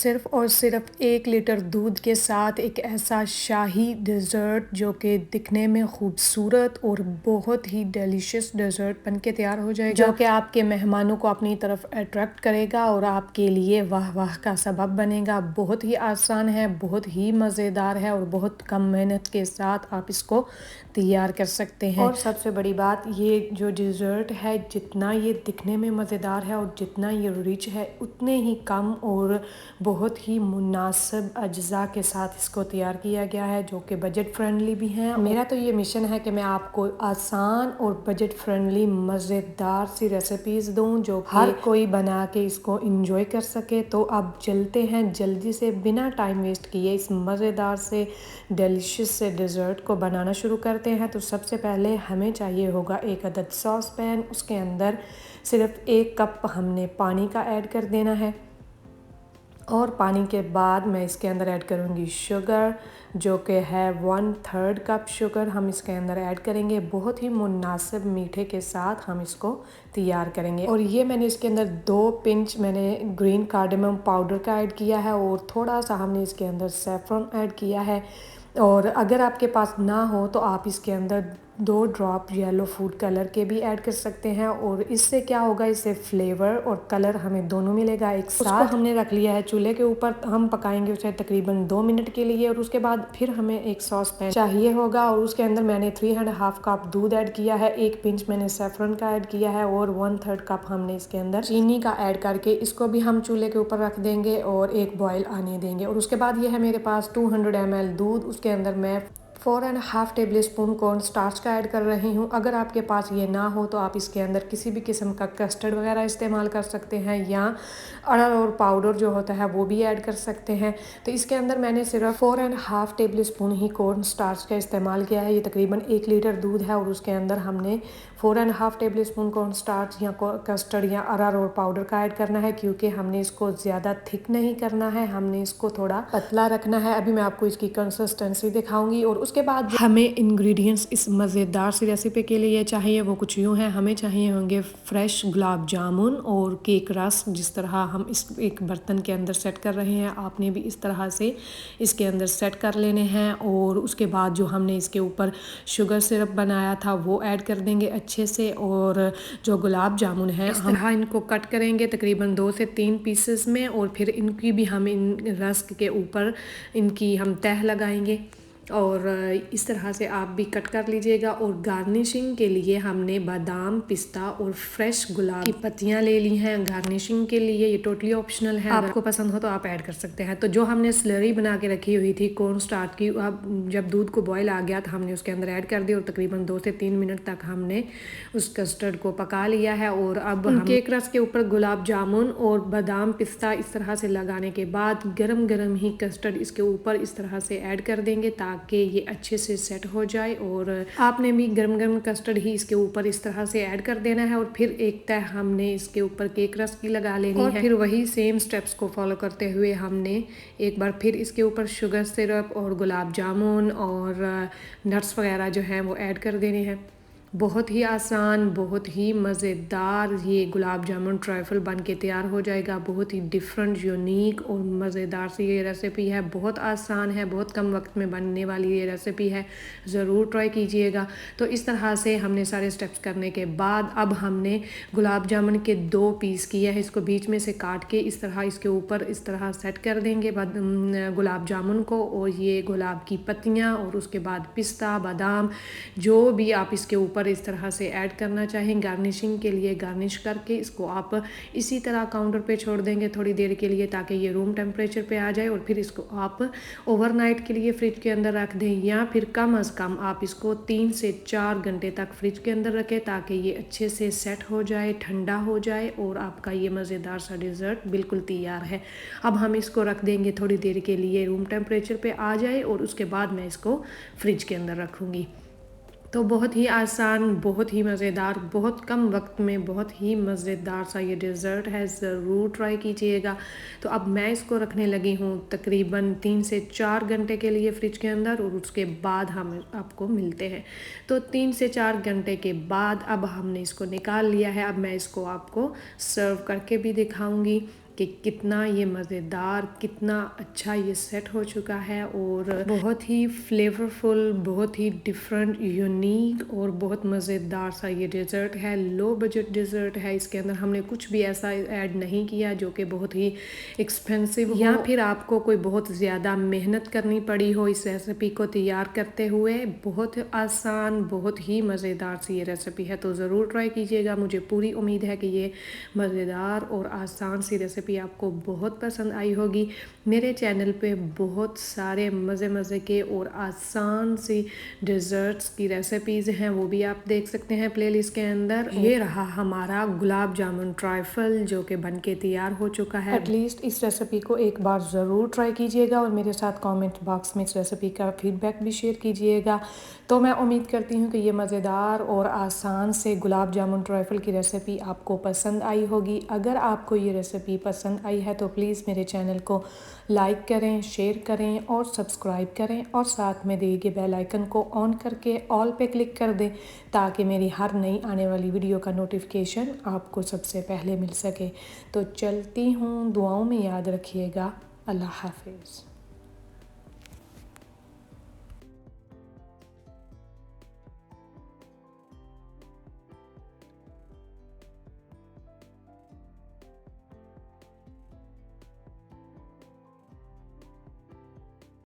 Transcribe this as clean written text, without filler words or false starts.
सिर्फ़ और सिर्फ़ 1 लीटर दूध के साथ एक ऐसा शाही डेज़र्ट जो कि दिखने में खूबसूरत और बहुत ही डिलीशियस डेज़र्ट बन के तैयार हो जाएगा, जो कि आपके मेहमानों को अपनी तरफ अट्रैक्ट करेगा और आपके लिए वाह वाह का सबब बनेगा। बहुत ही आसान है, बहुत ही मज़ेदार है और बहुत कम मेहनत के साथ आप इसको तैयार कर सकते हैं। और सबसे बड़ी बात, ये जो डेज़र्ट है जितना ये दिखने में मज़ेदार है और जितना ये रिच है उतने ही कम और बहुत ही मुनासिब अज्जा के साथ इसको तैयार किया गया है, जो कि बजट फ्रेंडली भी हैं। मेरा तो ये मिशन है कि मैं आपको आसान और बजट फ्रेंडली मज़ेदार सी रेसिपीज़ दूं जो हर कोई बना के इसको इंजॉय कर सके। तो अब चलते हैं जल्दी से बिना टाइम वेस्ट किए इस मज़ेदार से डिलीशियस से डेज़र्ट को बनाना शुरू करते हैं। तो सबसे पहले हमें चाहिए होगा 1 अदद सॉस पैन। उसके अंदर सिर्फ 1 कप हमने पानी का ऐड कर देना है और पानी के बाद मैं इसके अंदर ऐड करूँगी शुगर, जो कि है 1/3 कप शुगर हम इसके अंदर ऐड करेंगे। बहुत ही मुनासिब मीठे के साथ हम इसको तैयार करेंगे। और ये मैंने इसके अंदर 2 पिंच मैंने ग्रीन कार्डेमम पाउडर का ऐड किया है और थोड़ा सा हमने इसके अंदर सैफ़रन ऐड किया है। और अगर आपके पास ना हो तो आप इसके अंदर 2 ड्रॉप येलो फूड कलर के भी ऐड कर सकते हैं। और इससे क्या होगा, इससे फ्लेवर और कलर हमें दोनों मिलेगा एक साथ। उसको हमने रख लिया है चूल्हे के ऊपर, हम पकाएंगे उसे तकरीबन 2 मिनट के लिए। और उसके बाद फिर हमें एक सॉस पैन चाहिए होगा और उसके अंदर मैंने 3.5 कप दूध ऐड किया है, 1 पिंच मैंने सैफरन का ऐड किया है और 1/3 कप हमने इसके अंदर चीनी का ऐड करके इसको भी हम चूल्हे के ऊपर रख देंगे और एक बॉयल आने देंगे। और उसके बाद ये है मेरे पास 200 ml दूध। उसके अंदर मैं 4.5 टेबल स्पून कॉर्न स्टार्च का ऐड कर रही हूँ। अगर आपके पास ये ना हो तो आप इसके अंदर किसी भी किस्म का कस्टर्ड वगैरह इस्तेमाल कर सकते हैं या अरारोट पाउडर जो होता है वो भी ऐड कर सकते हैं। तो इसके अंदर मैंने सिर्फ 4.5 टेबल स्पून ही कॉर्न स्टार्च का इस्तेमाल किया है। ये तकरीबन 1 लीटर दूध है और उसके अंदर हमने 4.5 टेबल स्पून कॉर्न स्टार्च या कस्टर्ड या अरारोट पाउडर का ऐड करना है, क्योंकि हमने इसको ज़्यादा थिक नहीं करना है, हमने इसको थोड़ा पतला रखना है। अभी मैं आपको इसकी कंसिस्टेंसी दिखाऊंगी। और उसके बाद हमें इंग्रेडिएंट्स इस मज़ेदार सी रेसिपी के लिए चाहिए वो कुछ यूँ हैं। हमें चाहिए होंगे फ्रेश गुलाब जामुन और केक रस। जिस तरह हम इस एक बर्तन के अंदर सेट कर रहे हैं, आपने भी इस तरह से इसके अंदर सेट कर लेने हैं। और उसके बाद जो हमने इसके ऊपर शुगर सिरप बनाया था वो ऐड कर देंगे अच्छे से। और जो गुलाब जामुन है इस तरह इनको कट करेंगे तकरीबन 2 से 3 पीसेस में और फिर इनकी भी हम इन रस्क के ऊपर इनकी हम तह लगाएंगे और इस तरह से आप भी कट कर लीजिएगा। और गार्निशिंग के लिए हमने बादाम, पिस्ता और फ्रेश गुलाब की पत्तियां ले ली हैं गार्निशिंग के लिए। ये टोटली ऑप्शनल है, आपको पसंद हो तो आप ऐड कर सकते हैं। तो जो हमने स्लरी बना के रखी हुई थी कॉर्न स्टार्च की, अब जब दूध को बॉयल आ गया तो हमने उसके अंदर ऐड कर दी और तकरीबन 2 से 3 मिनट तक हमने उस कस्टर्ड को पका लिया है। और अब हम केक रस के ऊपर गुलाब जामुन और बादाम, पिस्ता इस तरह से लगाने के बाद गरम गरम ही कस्टर्ड इसके ऊपर इस तरह से ऐड कर देंगे ताकि ये अच्छे से सेट हो जाए। और आपने भी गरम गरम कस्टर्ड ही इसके ऊपर इस तरह से ऐड कर देना है। और फिर एक तह हमने इसके ऊपर केक रस की लगा लेनी है। फिर वही सेम स्टेप्स को फॉलो करते हुए हमने एक बार फिर इसके ऊपर शुगर सिरप और गुलाब जामुन और नट्स वगैरह जो हैं वो ऐड कर देने हैं। बहुत ही आसान, बहुत ही मज़ेदार ये गुलाब जामुन ट्राइफल बन के तैयार हो जाएगा। बहुत ही डिफरेंट, यूनिक और मज़ेदार सी ये रेसिपी है। बहुत आसान है, बहुत कम वक्त में बनने वाली ये रेसिपी है, ज़रूर ट्राई कीजिएगा। तो इस तरह से हमने सारे स्टेप्स करने के बाद अब हमने गुलाब जामुन के 2 पीस किए हैं, इसको बीच में से काट के इस तरह इसके ऊपर इस तरह सेट कर देंगे गुलाब जामुन को। और ये गुलाब की पत्तियाँ और उसके बाद पिस्ता, बादाम जो भी आप इसके ऊपर इस तरह से ऐड करना चाहें गार्निशिंग के लिए, गार्निश करके इसको आप इसी तरह काउंटर पे छोड़ देंगे थोड़ी देर के लिए ताकि ये रूम टेम्परेचर पे आ जाए। और फिर इसको आप ओवरनाइट के लिए फ्रिज के अंदर रख दें या फिर कम अज़ कम आप इसको 3 से 4 घंटे तक फ्रिज के अंदर रखें ताकि ये अच्छे से सेट हो जाए, ठंडा हो जाए और आपका ये मज़ेदार सा डिज़र्ट बिल्कुल तैयार है। अब हम इसको रख देंगे थोड़ी देर के लिए रूम टेम्परेचर पे आ जाए और उसके बाद मैं इसको फ्रिज के अंदर रखूँगी। तो बहुत ही आसान, बहुत ही मज़ेदार, बहुत कम वक्त में बहुत ही मज़ेदार सा ये डेज़र्ट है, ज़रूर ट्राई कीजिएगा। तो अब मैं इसको रखने लगी हूँ तकरीबन 3 से 4 घंटे के लिए फ्रिज के अंदर और उसके बाद हम आपको मिलते हैं। तो 3 से 4 घंटे के बाद अब हमने इसको निकाल लिया है। अब मैं इसको आपको सर्व करके भी दिखाऊँगी। कि कितना ये मज़ेदार, कितना अच्छा ये सेट हो चुका है और बहुत ही फ्लेवरफुल, बहुत ही डिफरेंट, यूनिक और बहुत मज़ेदार सा ये डेज़र्ट है। लो बजट डेज़र्ट है, इसके अंदर हमने कुछ भी ऐसा ऐड नहीं किया जो कि बहुत ही एक्सपेंसिव हो या फिर आपको कोई बहुत ज़्यादा मेहनत करनी पड़ी हो इस रेसिपी को तैयार करते हुए। बहुत आसान, बहुत ही मज़ेदार सी ये रेसिपी है, तो ज़रूर ट्राई कीजिएगा। मुझे पूरी उम्मीद है कि ये मज़ेदार और आसान सी रेसिपी आपको बहुत पसंद आई होगी। मेरे चैनल पे बहुत सारे मज़े के और आसान सी डेज़र्ट्स की रेसिपीज़ हैं, वो भी आप देख सकते हैं प्लेलिस्ट के अंदर। ये रहा हमारा गुलाब जामुन ट्राइफल जो कि बन के तैयार हो चुका है। एटलीस्ट इस रेसिपी को एक बार ज़रूर ट्राई कीजिएगा और मेरे साथ कमेंट बॉक्स में इस रेसिपी का फीडबैक भी शेयर कीजिएगा। तो मैं उम्मीद करती हूँ कि ये मज़ेदार और आसान से गुलाब जामुन ट्राइफल की रेसिपी आपको पसंद आई होगी। अगर आपको ये रेसिपी पसंद आई है तो प्लीज़ मेरे चैनल को लाइक करें, शेयर करें और सब्सक्राइब करें और साथ में दिए गए बेल आइकन को ऑन करके ऑल पे क्लिक कर दें ताकि मेरी हर नई आने वाली वीडियो का नोटिफिकेशन आपको सबसे पहले मिल सके। तो चलती हूँ, दुआओं में याद रखिएगा। अल्लाह हाफिज़।